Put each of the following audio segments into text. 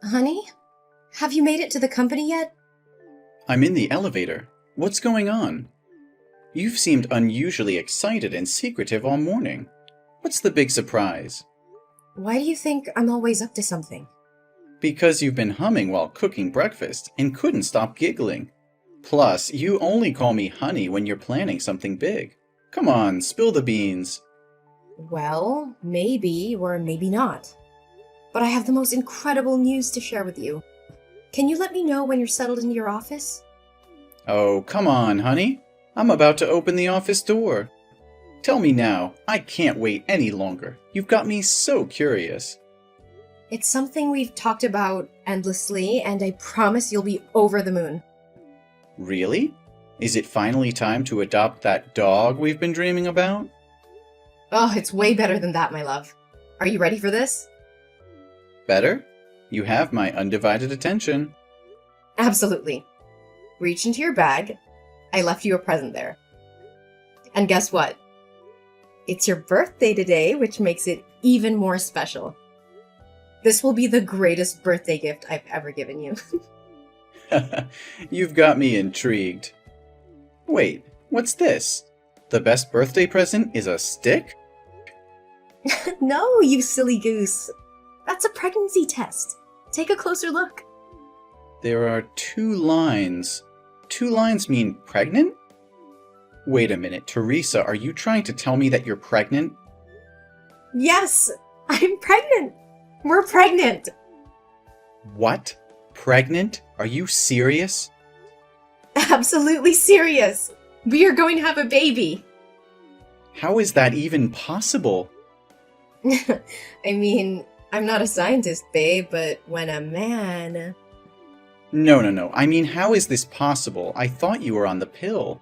Honey? Have you made it to the company yet? I'm in the elevator. What's going on? You've seemed unusually excited and secretive all morning. What's the big surprise? Why do you think I'm always up to something? Because you've been humming while cooking breakfast and couldn't stop giggling. Plus, you only call me honey when you're planning something big. Come on, spill the beans. Well, maybe or maybe not. But I have the most incredible news to share with you. Can you let me know when you're settled into your office? Oh, come on, honey. I'm about to open the office door. Tell me now. I can't wait any longer. You've got me so curious. It's something we've talked about endlessly, and I promise you'll be over the moon. Really? Is it finally time to adopt that dog we've been dreaming about? Oh, it's way better than that, my love. Are you ready for this? Better? You have my undivided attention. Absolutely. Reach into your bag. I left you a present there. And guess what? It's your birthday today, which makes it even more special. This will be the greatest birthday gift I've ever given you. You've got me intrigued. Wait, what's this? The best birthday present is a stick? No, you silly goose. That's a pregnancy test. Take a closer look. There are 2 lines. 2 lines mean pregnant? Wait a minute, Teresa, are you trying to tell me that you're pregnant? Yes, I'm pregnant. We're pregnant. What? Pregnant? Are you serious? Absolutely serious. We are going to have a baby. How is that even possible? I mean, I'm not a scientist, babe, but when a man... No. I mean, how is this possible? I thought you were on the pill.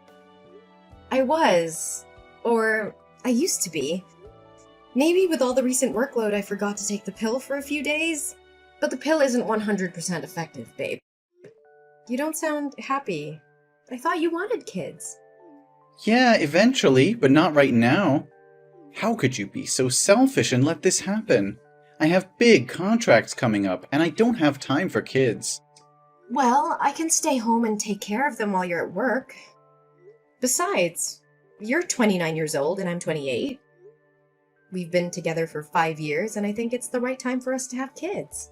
I was. Or I used to be. Maybe with all the recent workload I forgot to take the pill for a few days. But the pill isn't 100% effective, babe. You don't sound happy. I thought you wanted kids. Yeah, eventually, but not right now. How could you be so selfish and let this happen? I have big contracts coming up, and I don't have time for kids. Well, I can stay home and take care of them while you're at work. Besides, you're 29 years old and I'm 28. We've been together for 5 years, and I think it's the right time for us to have kids.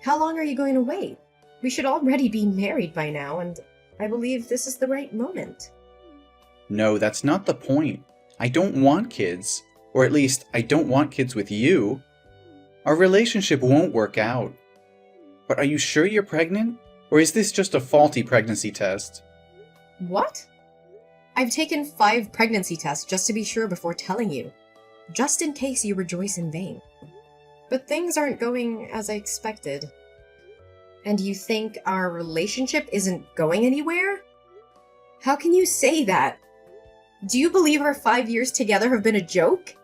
How long are you going to wait? We should already be married by now, and I believe this is the right moment. No, that's not the point. I don't want kids. Or at least, I don't want kids with you. Our relationship won't work out. But are you sure you're pregnant? Or is this just a faulty pregnancy test? What? I've taken 5 pregnancy tests just to be sure before telling you. Just in case you rejoice in vain. But things aren't going as I expected. And you think our relationship isn't going anywhere? How can you say that? Do you believe our 5 years together have been a joke?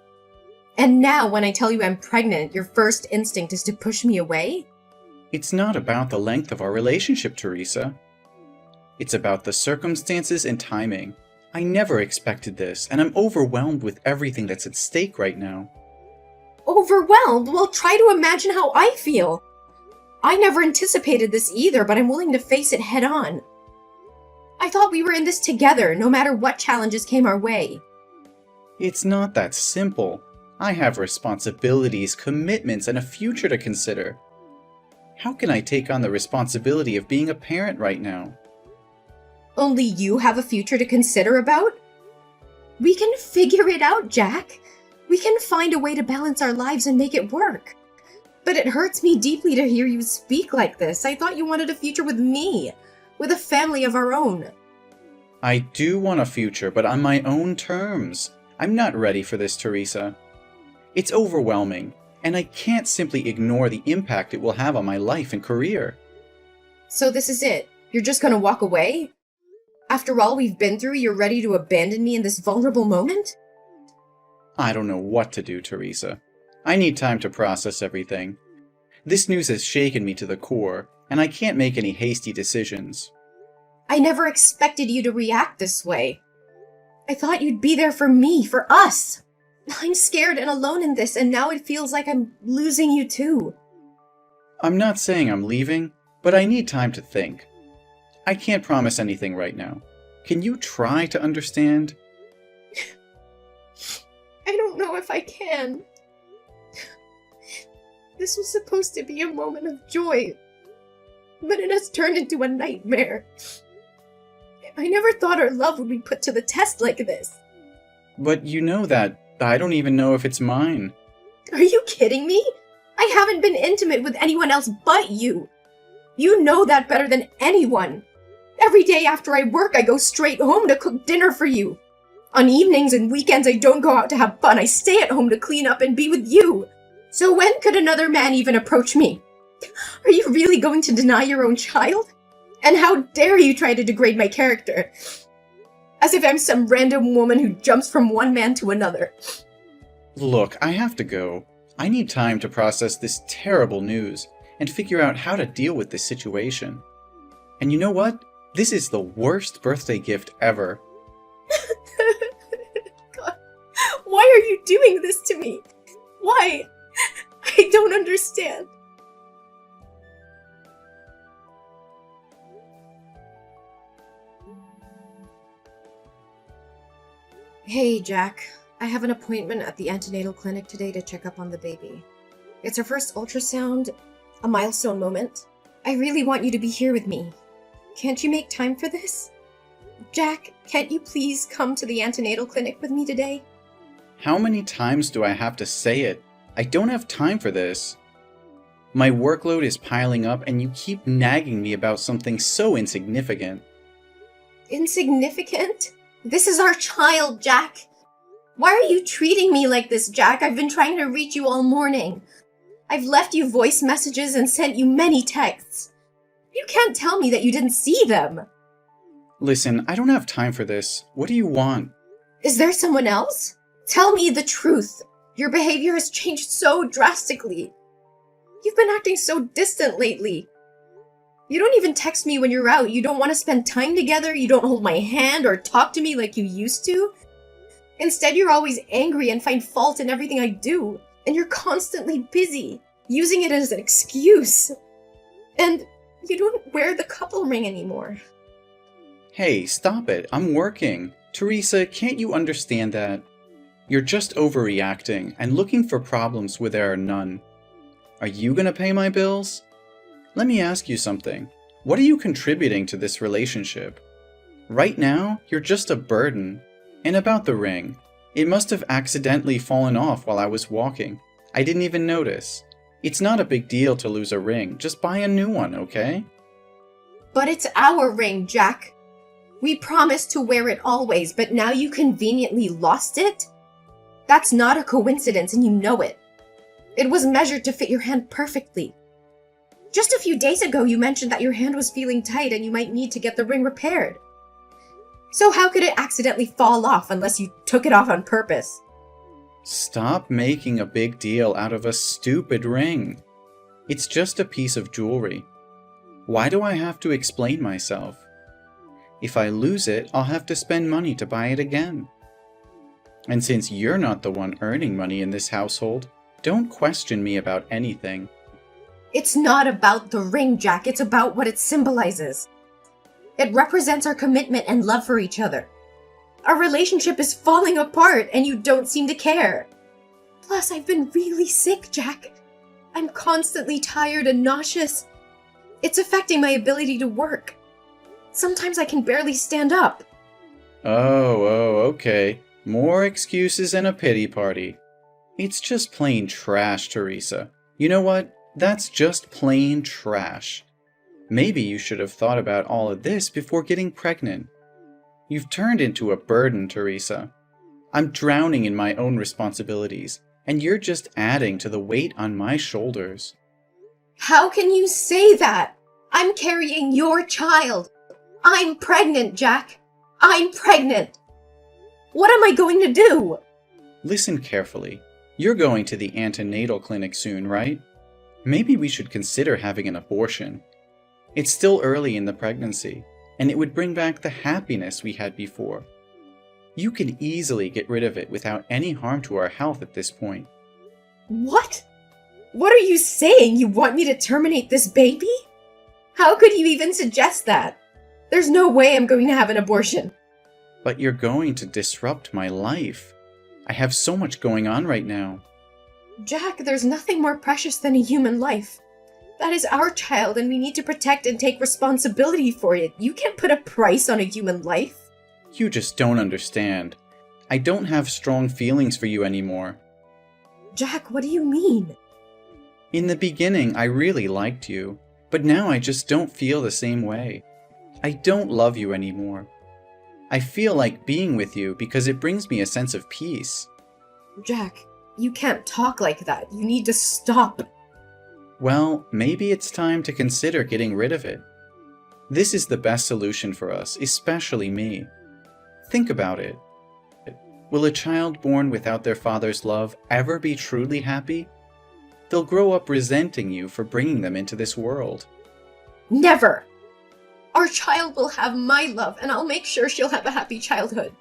And now when I tell you I'm pregnant, your first instinct is to push me away? It's not about the length of our relationship, Teresa. It's about the circumstances and timing. I never expected this, and I'm overwhelmed with everything that's at stake right now. Overwhelmed? Well, try to imagine how I feel. I never anticipated this either, but I'm willing to face it head on. I thought we were in this together, no matter what challenges came our way. It's not that simple. I have responsibilities, commitments, and a future to consider. How can I take on the responsibility of being a parent right now? Only you have a future to consider about? We can figure it out, Jack. We can find a way to balance our lives and make it work. But it hurts me deeply to hear you speak like this. I thought you wanted a future with me, with a family of our own. I do want a future, but on my own terms. I'm not ready for this, Teresa. It's overwhelming, and I can't simply ignore the impact it will have on my life and career. So this is it? You're just gonna walk away? After all we've been through, you're ready to abandon me in this vulnerable moment? I don't know what to do, Teresa. I need time to process everything. This news has shaken me to the core, and I can't make any hasty decisions. I never expected you to react this way. I thought you'd be there for me, for us. I'm scared and alone in this, and now it feels like I'm losing you too. I'm not saying I'm leaving, but I need time to think. I can't promise anything right now. Can you try to understand? I don't know if I can. This was supposed to be a moment of joy, but it has turned into a nightmare. I never thought our love would be put to the test like this. But you know that I don't even know if it's mine. Are you kidding me? I haven't been intimate with anyone else but you. You know that better than anyone. Every day after I work, I go straight home to cook dinner for you. On evenings and weekends, I don't go out to have fun. I stay at home to clean up and be with you. So when could another man even approach me? Are you really going to deny your own child? And how dare you try to degrade my character? As if I'm some random woman who jumps from one man to another. Look, I have to go. I need time to process this terrible news and figure out how to deal with this situation. And you know what? This is the worst birthday gift ever. God, why are you doing this to me? Why? I don't understand. Hey, Jack. I have an appointment at the antenatal clinic today to check up on the baby. It's her first ultrasound, a milestone moment. I really want you to be here with me. Can't you make time for this? Jack, can't you please come to the antenatal clinic with me today? How many times do I have to say it? I don't have time for this. My workload is piling up and you keep nagging me about something so insignificant. Insignificant? This is our child, Jack. Why are you treating me like this, Jack? I've been trying to reach you all morning. I've left you voice messages and sent you many texts. You can't tell me that you didn't see them. Listen, I don't have time for this. What do you want? Is there someone else? Tell me the truth. Your behavior has changed so drastically. You've been acting so distant lately. You don't even text me when you're out. You don't want to spend time together. You don't hold my hand or talk to me like you used to. Instead, you're always angry and find fault in everything I do. And you're constantly busy, using it as an excuse. And you don't wear the couple ring anymore. Hey, stop it. I'm working. Teresa, can't you understand that? You're just overreacting and looking for problems where there are none. Are you gonna pay my bills? Let me ask you something. What are you contributing to this relationship? Right now, you're just a burden. And about the ring, it must have accidentally fallen off while I was walking. I didn't even notice. It's not a big deal to lose a ring. Just buy a new one, okay? But it's our ring, Jack. We promised to wear it always, but now you conveniently lost it? That's not a coincidence, and you know it. It was measured to fit your hand perfectly. Just a few days ago, you mentioned that your hand was feeling tight and you might need to get the ring repaired. So how could it accidentally fall off unless you took it off on purpose? Stop making a big deal out of a stupid ring. It's just a piece of jewelry. Why do I have to explain myself? If I lose it, I'll have to spend money to buy it again. And since you're not the one earning money in this household, don't question me about anything. It's not about the ring, Jack. It's about what it symbolizes. It represents our commitment and love for each other. Our relationship is falling apart and you don't seem to care. Plus, I've been really sick, Jack. I'm constantly tired and nauseous. It's affecting my ability to work. Sometimes I can barely stand up. Oh, okay. More excuses and a pity party. It's just plain trash, Teresa. You know what? That's just plain trash. Maybe you should have thought about all of this before getting pregnant. You've turned into a burden, Teresa. I'm drowning in my own responsibilities, and you're just adding to the weight on my shoulders. How can you say that? I'm carrying your child. I'm pregnant, Jack. I'm pregnant. What am I going to do? Listen carefully. You're going to the antenatal clinic soon, right? Maybe we should consider having an abortion. It's still early in the pregnancy, and it would bring back the happiness we had before. You can easily get rid of it without any harm to our health at this point. What? What are you saying? You want me to terminate this baby? How could you even suggest that? There's no way I'm going to have an abortion. But you're going to disrupt my life. I have so much going on right now. Jack, there's nothing more precious than a human life. That is our child, and we need to protect and take responsibility for it. You can't put a price on a human life. You just don't understand. I don't have strong feelings for you anymore. Jack, what do you mean? In the beginning, I really liked you, but now I just don't feel the same way. I don't love you anymore. I feel like being with you because it brings me a sense of peace. Jack, you can't talk like that. You need to stop. Well, maybe it's time to consider getting rid of it. This is the best solution for us, especially me. Think about it. Will a child born without their father's love ever be truly happy? They'll grow up resenting you for bringing them into this world. Never! Our child will have my love, and I'll make sure she'll have a happy childhood.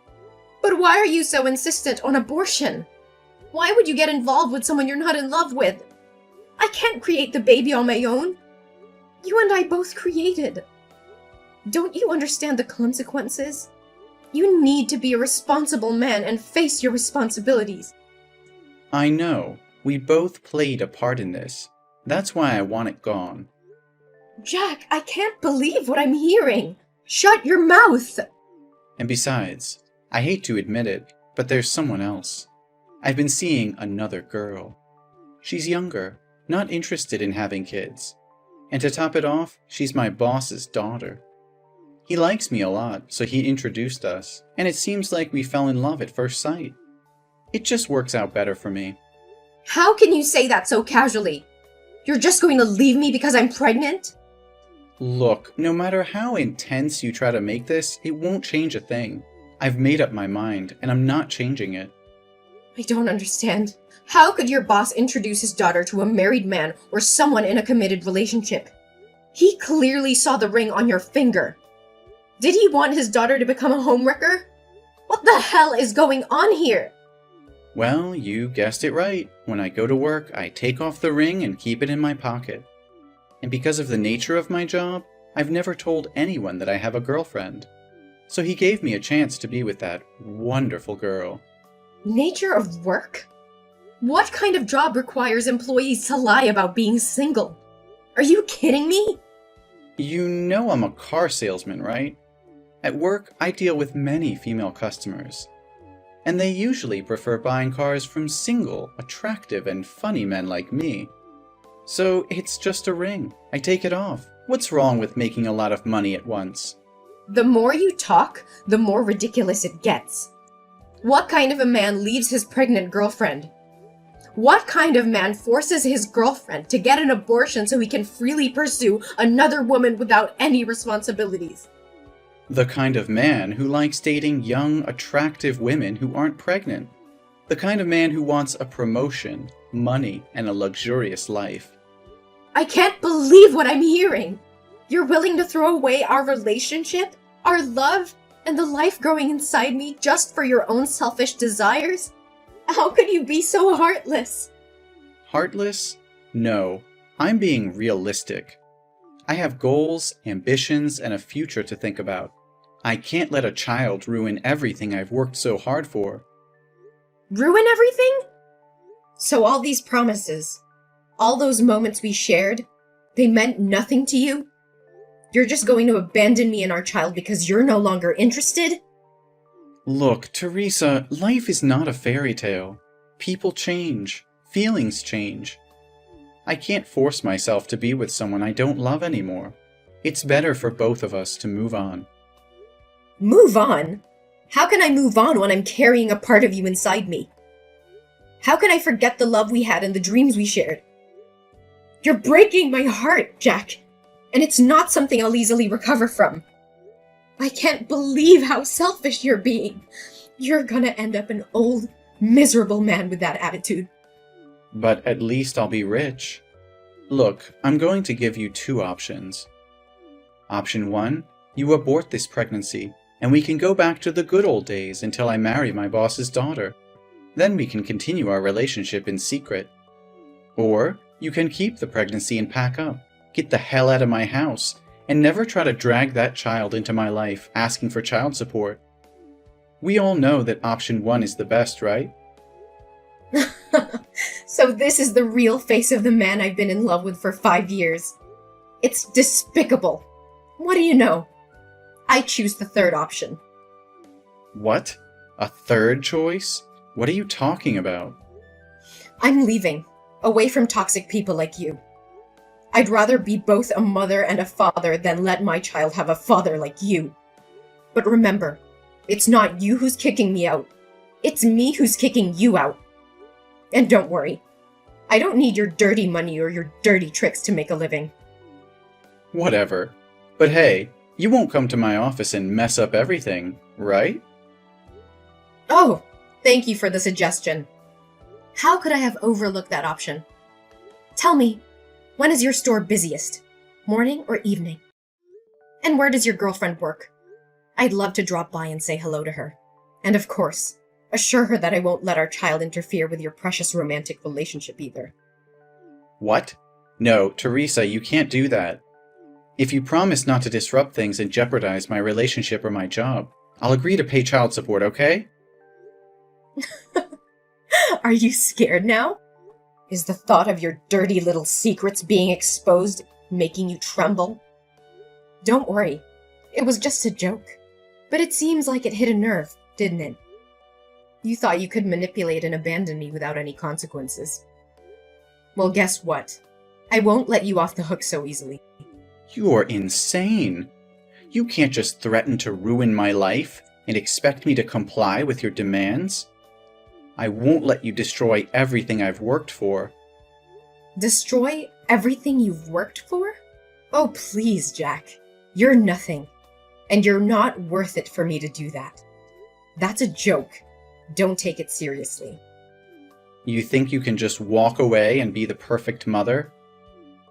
But why are you so insistent on abortion? Why would you get involved with someone you're not in love with? I can't create the baby on my own. You and I both created. Don't you understand the consequences? You need to be a responsible man and face your responsibilities. I know. We both played a part in this. That's why I want it gone. Jack, I can't believe what I'm hearing. Shut your mouth! And besides, I hate to admit it, but there's someone else. I've been seeing another girl. She's younger, not interested in having kids. And to top it off, she's my boss's daughter. He likes me a lot, so he introduced us, and it seems like we fell in love at first sight. It just works out better for me. How can you say that so casually? You're just going to leave me because I'm pregnant? Look, no matter how intense you try to make this, it won't change a thing. I've made up my mind, and I'm not changing it. I don't understand. How could your boss introduce his daughter to a married man or someone in a committed relationship? He clearly saw the ring on your finger. Did he want his daughter to become a homewrecker? What the hell is going on here? Well, you guessed it right. When I go to work, I take off the ring and keep it in my pocket. And because of the nature of my job, I've never told anyone that I have a girlfriend. So he gave me a chance to be with that wonderful girl. Nature of work? What kind of job requires employees to lie about being single? Are you kidding me? You know I'm a car salesman, right? At work, I deal with many female customers. And they usually prefer buying cars from single, attractive, and funny men like me. So it's just a ring. I take it off. What's wrong with making a lot of money at once? The more you talk, the more ridiculous it gets. What kind of a man leaves his pregnant girlfriend? What kind of man forces his girlfriend to get an abortion so he can freely pursue another woman without any responsibilities? The kind of man who likes dating young, attractive women who aren't pregnant. The kind of man who wants a promotion, money, and a luxurious life. I can't believe what I'm hearing! You're willing to throw away our relationship, our love, and the life growing inside me just for your own selfish desires? How could you be so heartless? Heartless? No, I'm being realistic. I have goals, ambitions, and a future to think about. I can't let a child ruin everything I've worked so hard for. Ruin everything? So all these promises, all those moments we shared, they meant nothing to you? You're just going to abandon me and our child because you're no longer interested? Look, Teresa, life is not a fairy tale. People change. Feelings change. I can't force myself to be with someone I don't love anymore. It's better for both of us to move on. Move on? How can I move on when I'm carrying a part of you inside me? How can I forget the love we had and the dreams we shared? You're breaking my heart, Jack, and it's not something I'll easily recover from. I can't believe how selfish you're being. You're gonna end up an old, miserable man with that attitude. But at least I'll be rich. Look, I'm going to give you two options. Option 1, you abort this pregnancy, and we can go back to the good old days until I marry my boss's daughter. Then we can continue our relationship in secret. Or You can keep the pregnancy and pack up, get the hell out of my house, and never try to drag that child into my life asking for child support. We all know that option 1 is the best, right? So this is the real face of the man I've been in love with for 5 years. It's despicable. What do you know? I choose the third option. What? A third choice? What are you talking about? I'm leaving, away from toxic people like you. I'd rather be both a mother and a father than let my child have a father like you. But remember, it's not you who's kicking me out. It's me who's kicking you out. And don't worry, I don't need your dirty money or your dirty tricks to make a living. Whatever. But hey, you won't come to my office and mess up everything, right? Oh, thank you for the suggestion. How could I have overlooked that option? Tell me, when is your store busiest? Morning or evening? And where does your girlfriend work? I'd love to drop by and say hello to her. And of course, assure her that I won't let our child interfere with your precious romantic relationship either. What? No, Teresa, you can't do that. If you promise not to disrupt things and jeopardize my relationship or my job, I'll agree to pay child support, okay? Are you scared now? Is the thought of your dirty little secrets being exposed making you tremble? Don't worry, it was just a joke. But it seems like it hit a nerve, didn't it? You thought you could manipulate and abandon me without any consequences. Well, guess what? I won't let you off the hook so easily. You're insane. You can't just threaten to ruin my life and expect me to comply with your demands. I won't let you destroy everything I've worked for. Destroy everything you've worked for? Oh, please, Jack. You're nothing. And you're not worth it for me to do that. That's a joke. Don't take it seriously. You think you can just walk away and be the perfect mother?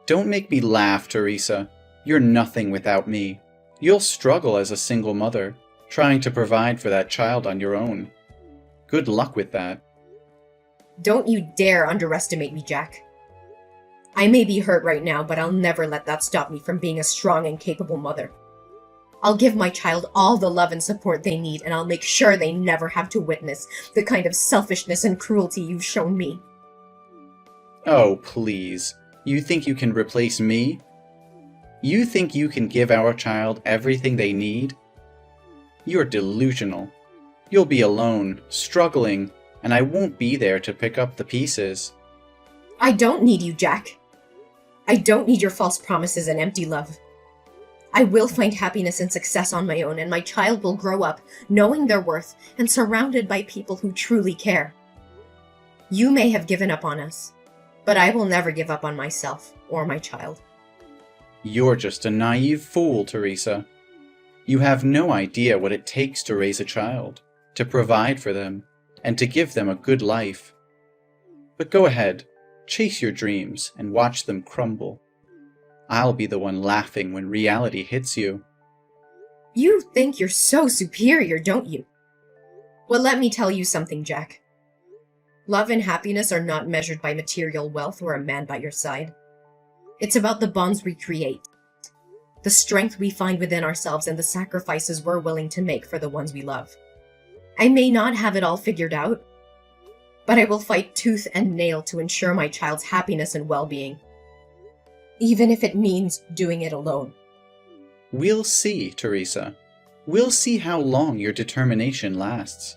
Don't make me laugh, Teresa. You're nothing without me. You'll struggle as a single mother, trying to provide for that child on your own. Good luck with that. Don't you dare underestimate me, Jack. I may be hurt right now, but I'll never let that stop me from being a strong and capable mother. I'll give my child all the love and support they need, and I'll make sure they never have to witness the kind of selfishness and cruelty you've shown me. Oh, please. You think you can replace me? You think you can give our child everything they need? You're delusional. You'll be alone, struggling, and I won't be there to pick up the pieces. I don't need you, Jack. I don't need your false promises and empty love. I will find happiness and success on my own, and my child will grow up knowing their worth and surrounded by people who truly care. You may have given up on us, but I will never give up on myself or my child. You're just a naive fool, Teresa. You have no idea what it takes to raise a child, to provide for them, and to give them a good life. But go ahead, chase your dreams and watch them crumble. I'll be the one laughing when reality hits you. You think you're so superior, don't you? Well, let me tell you something, Jack. Love and happiness are not measured by material wealth or a man by your side. It's about the bonds we create, the strength we find within ourselves, and the sacrifices we're willing to make for the ones we love. I may not have it all figured out, but I will fight tooth and nail to ensure my child's happiness and well-being, even if it means doing it alone. We'll see, Teresa. We'll see how long your determination lasts.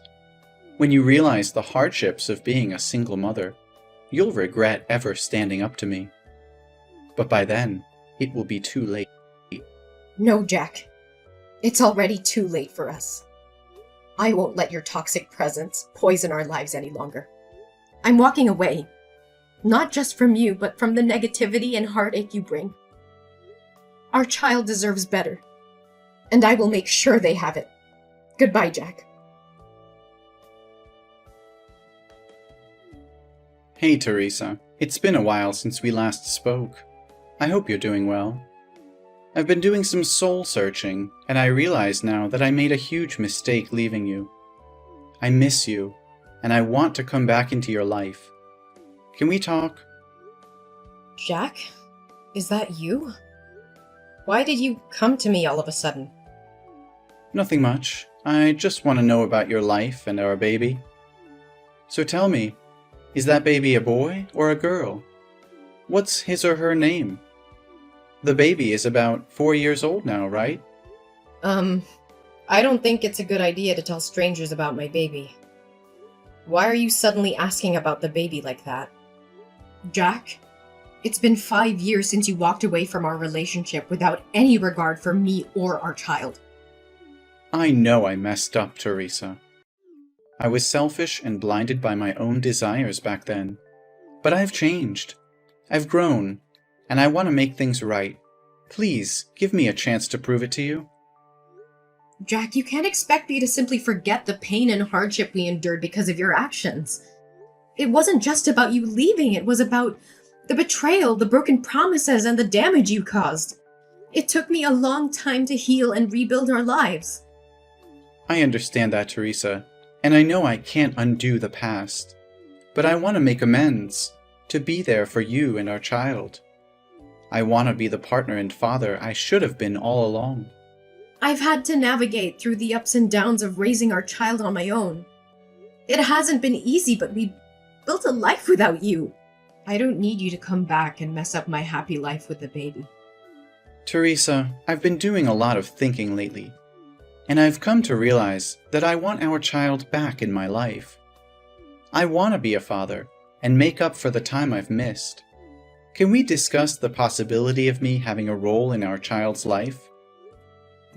When you realize the hardships of being a single mother, you'll regret ever standing up to me. But by then, it will be too late. No, Jack. It's already too late for us. I won't let your toxic presence poison our lives any longer. I'm walking away. Not just from you, but from the negativity and heartache you bring. Our child deserves better, and I will make sure they have it. Goodbye, Jack. Hey, Teresa. It's been a while since we last spoke. I hope you're doing well. I've been doing some soul searching, and I realize now that I made a huge mistake leaving you. I miss you, and I want to come back into your life. Can we talk? Jack? Is that you? Why did you come to me all of a sudden? Nothing much. I just want to know about your life and our baby. So tell me, is that baby a boy or a girl? What's his or her name? The baby is about 4 years old now, right? I don't think it's a good idea to tell strangers about my baby. Why are you suddenly asking about the baby like that? Jack, it's been 5 years since you walked away from our relationship without any regard for me or our child. I know I messed up, Teresa. I was selfish and blinded by my own desires back then. But I've changed. I've grown, and I want to make things right. Please, give me a chance to prove it to you. Jack, you can't expect me to simply forget the pain and hardship we endured because of your actions. It wasn't just about you leaving, it was about the betrayal, the broken promises, and the damage you caused. It took me a long time to heal and rebuild our lives. I understand that, Teresa, and I know I can't undo the past. But I want to make amends, to be there for you and our child. I want to be the partner and father I should have been all along. I've had to navigate through the ups and downs of raising our child on my own. It hasn't been easy, but we built a life without you. I don't need you to come back and mess up my happy life with the baby. Teresa, I've been doing a lot of thinking lately, and I've come to realize that I want our child back in my life. I want to be a father and make up for the time I've missed. Can we discuss the possibility of me having a role in our child's life?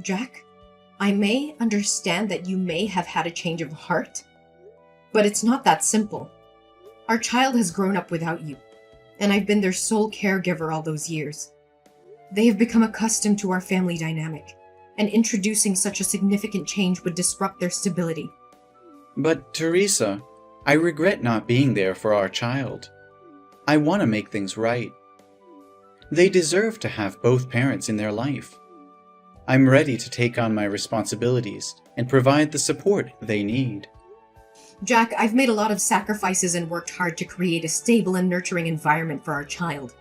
Jack, I may understand that you may have had a change of heart, but it's not that simple. Our child has grown up without you, and I've been their sole caregiver all those years. They have become accustomed to our family dynamic, and introducing such a significant change would disrupt their stability. But, Teresa, I regret not being there for our child. I want to make things right. They deserve to have both parents in their life. I'm ready to take on my responsibilities and provide the support they need. Jack, I've made a lot of sacrifices and worked hard to create a stable and nurturing environment for our child.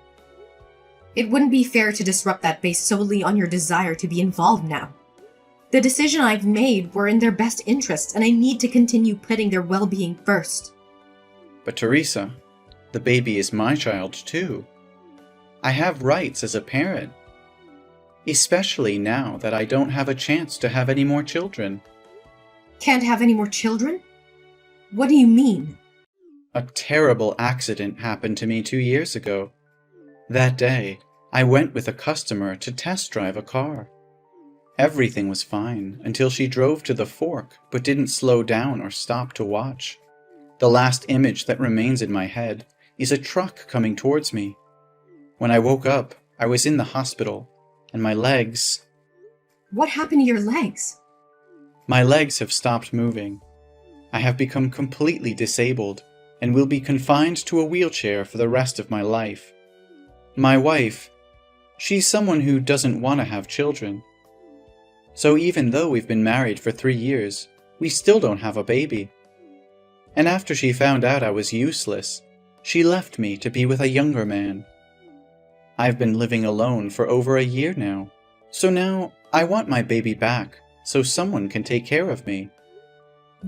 It wouldn't be fair to disrupt that based solely on your desire to be involved now. The decision I've made were in their best interests, and I need to continue putting their well-being first. But Teresa, the baby is my child too. I have rights as a parent. Especially now that I don't have a chance to have any more children. Can't have any more children? What do you mean? A terrible accident happened to me 2 years ago. That day, I went with a customer to test drive a car. Everything was fine until she drove to the fork but didn't slow down or stop to watch. The last image that remains in my head is a truck coming towards me. When I woke up, I was in the hospital, and my legs... What happened to your legs? My legs have stopped moving. I have become completely disabled and will be confined to a wheelchair for the rest of my life. My wife, she's someone who doesn't want to have children. So even though we've been married for 3 years, we still don't have a baby. And after she found out I was useless, she left me to be with a younger man. I've been living alone for over a year now, so now I want my baby back so someone can take care of me.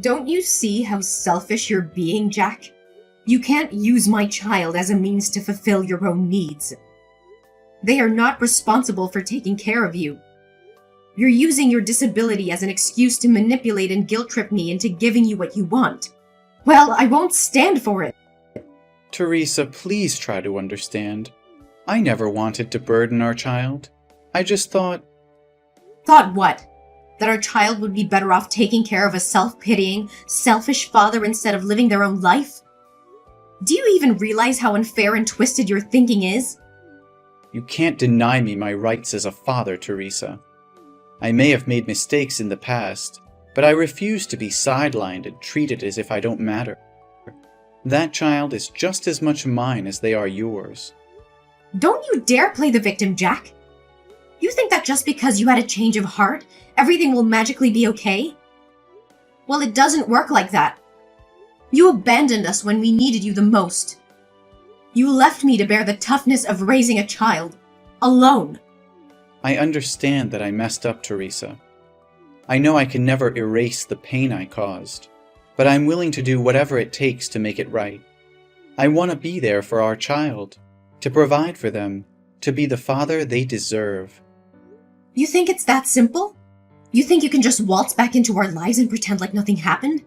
Don't you see how selfish you're being, Jack? You can't use my child as a means to fulfill your own needs. They are not responsible for taking care of you. You're using your disability as an excuse to manipulate and guilt-trip me into giving you what you want. Well, I won't stand for it. Teresa, please try to understand. I never wanted to burden our child. I just thought... Thought what? That our child would be better off taking care of a self-pitying, selfish father instead of living their own life? Do you even realize how unfair and twisted your thinking is? You can't deny me my rights as a father, Teresa. I may have made mistakes in the past, but I refuse to be sidelined and treated as if I don't matter. That child is just as much mine as they are yours. Don't you dare play the victim, Jack! You think that just because you had a change of heart, everything will magically be okay? Well, it doesn't work like that. You abandoned us when we needed you the most. You left me to bear the toughness of raising a child. Alone. I understand that I messed up, Teresa. I know I can never erase the pain I caused, but I'm willing to do whatever it takes to make it right. I want to be there for our child, to provide for them, to be the father they deserve. You think it's that simple? You think you can just waltz back into our lives and pretend like nothing happened?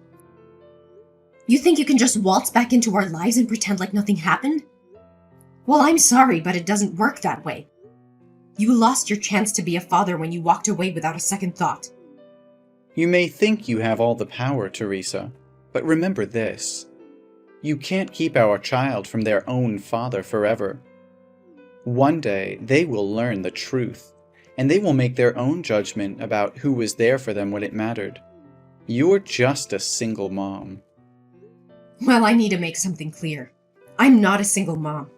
You think you can just waltz back into our lives and pretend like nothing happened? Well, I'm sorry, but it doesn't work that way. You lost your chance to be a father when you walked away without a second thought. You may think you have all the power, Teresa, but remember this. You can't keep our child from their own father forever. One day, they will learn the truth, and they will make their own judgment about who was there for them when it mattered. You're just a single mom. Well, I need to make something clear. I'm not a single mom.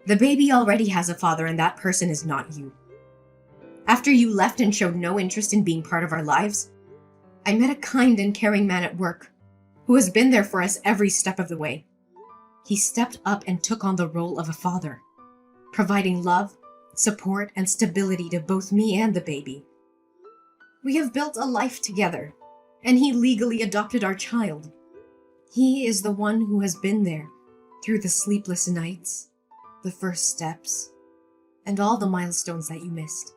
The baby already has a father, and that person is not you. After you left and showed no interest in being part of our lives, I met a kind and caring man at work who has been there for us every step of the way. He stepped up and took on the role of a father, providing love, support, and stability to both me and the baby. We have built a life together, and he legally adopted our child. He is the one who has been there through the sleepless nights, the first steps, and all the milestones that you missed.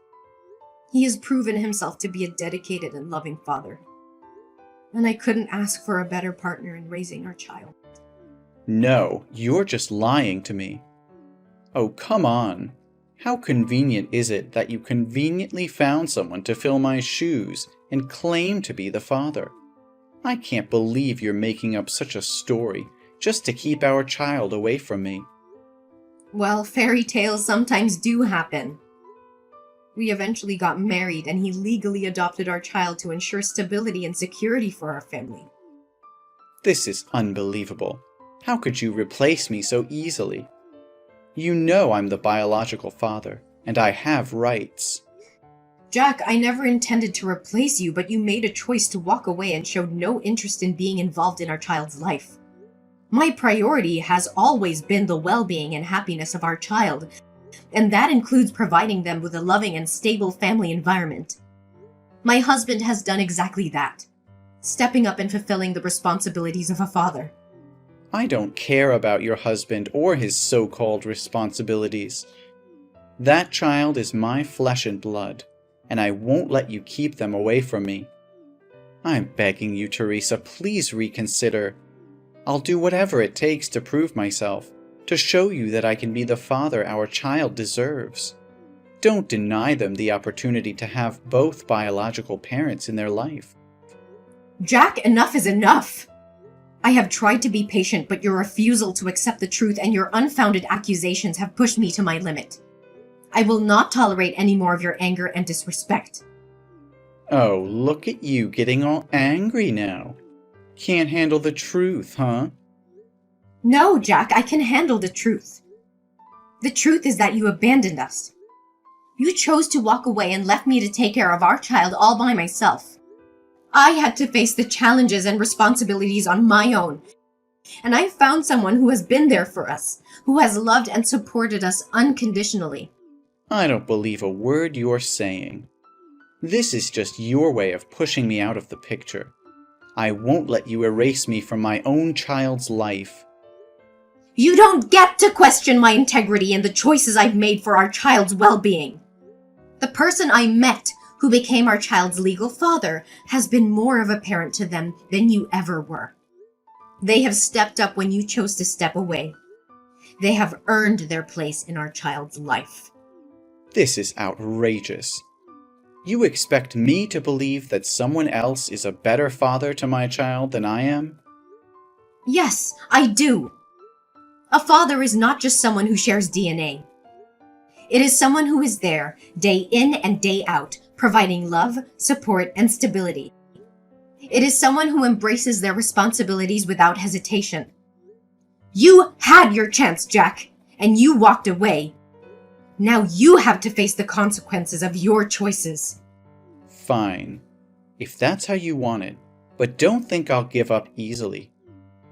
He has proven himself to be a dedicated and loving father, and I couldn't ask for a better partner in raising our child. No, you're just lying to me. Oh, come on. How convenient is it that you conveniently found someone to fill my shoes and claim to be the father? I can't believe you're making up such a story just to keep our child away from me. Well, fairy tales sometimes do happen. We eventually got married, and he legally adopted our child to ensure stability and security for our family. This is unbelievable. How could you replace me so easily? You know I'm the biological father, and I have rights. Jack, I never intended to replace you, but you made a choice to walk away and showed no interest in being involved in our child's life. My priority has always been the well-being and happiness of our child, and that includes providing them with a loving and stable family environment. My husband has done exactly that, stepping up and fulfilling the responsibilities of a father. I don't care about your husband or his so-called responsibilities. That child is my flesh and blood, and I won't let you keep them away from me. I'm begging you, Teresa, please reconsider. I'll do whatever it takes to prove myself, to show you that I can be the father our child deserves. Don't deny them the opportunity to have both biological parents in their life. Jack, enough is enough! I have tried to be patient, but your refusal to accept the truth and your unfounded accusations have pushed me to my limit. I will not tolerate any more of your anger and disrespect. Oh, look at you getting all angry now. Can't handle the truth, huh? No, Jack, I can handle the truth. The truth is that you abandoned us. You chose to walk away and left me to take care of our child all by myself. I had to face the challenges and responsibilities on my own. And I found someone who has been there for us, who has loved and supported us unconditionally. I don't believe a word you're saying. This is just your way of pushing me out of the picture. I won't let you erase me from my own child's life. You don't get to question my integrity and the choices I've made for our child's well-being. The person I met, who became our child's legal father, has been more of a parent to them than you ever were. They have stepped up when you chose to step away. They have earned their place in our child's life. This is outrageous. You expect me to believe that someone else is a better father to my child than I am? Yes, I do. A father is not just someone who shares DNA. It is someone who is there, day in and day out, providing love, support, and stability. It is someone who embraces their responsibilities without hesitation. You had your chance, Jack, and you walked away. Now you have to face the consequences of your choices. Fine, if that's how you want it, but don't think I'll give up easily.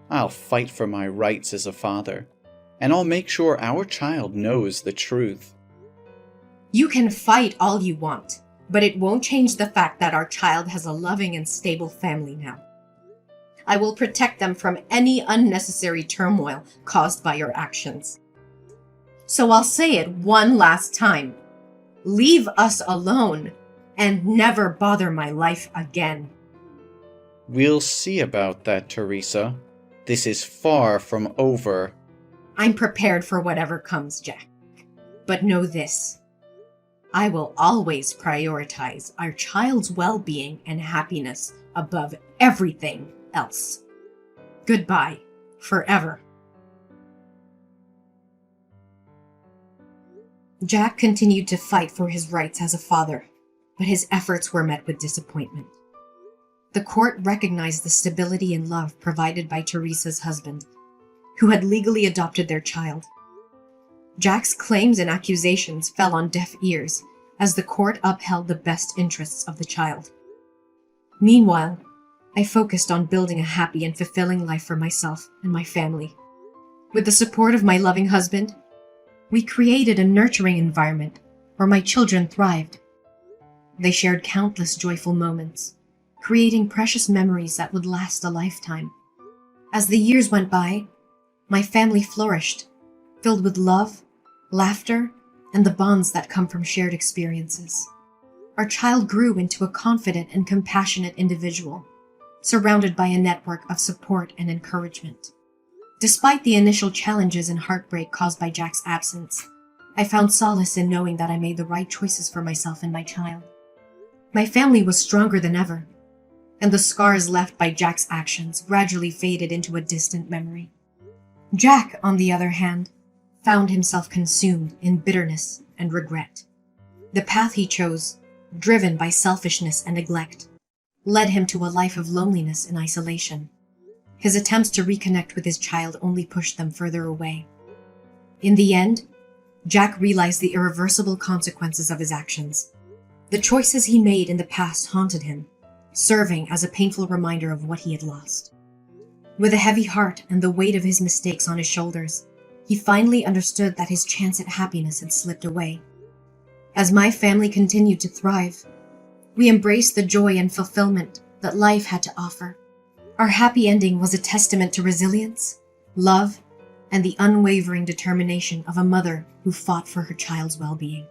I'll fight for my rights as a father. and I'll make sure our child knows the truth. You can fight all you want, but it won't change the fact that our child has a loving and stable family now. I will protect them from any unnecessary turmoil caused by your actions. So I'll say it one last time. Leave us alone and never bother my life again. We'll see about that, Teresa. This is far from over. I'm prepared for whatever comes, Jack. But know this. I will always prioritize our child's well-being and happiness above everything else. Goodbye, forever. Jack continued to fight for his rights as a father, but his efforts were met with disappointment. The court recognized the stability and love provided by Teresa's husband, who had legally adopted their child. Jack's claims and accusations fell on deaf ears as the court upheld the best interests of the child. Meanwhile, I focused on building a happy and fulfilling life for myself and my family. With the support of my loving husband, we created a nurturing environment where my children thrived. They shared countless joyful moments, creating precious memories that would last a lifetime. As the years went by, my family flourished, filled with love, laughter, and the bonds that come from shared experiences. Our child grew into a confident and compassionate individual, surrounded by a network of support and encouragement. Despite the initial challenges and heartbreak caused by Jack's absence, I found solace in knowing that I made the right choices for myself and my child. My family was stronger than ever, and the scars left by Jack's actions gradually faded into a distant memory. Jack, on the other hand, found himself consumed in bitterness and regret. The path he chose, driven by selfishness and neglect, led him to a life of loneliness and isolation. His attempts to reconnect with his child only pushed them further away. In the end, Jack realized the irreversible consequences of his actions. The choices he made in the past haunted him, serving as a painful reminder of what he had lost. With a heavy heart and the weight of his mistakes on his shoulders, he finally understood that his chance at happiness had slipped away. As my family continued to thrive, we embraced the joy and fulfillment that life had to offer. Our happy ending was a testament to resilience, love, and the unwavering determination of a mother who fought for her child's well-being.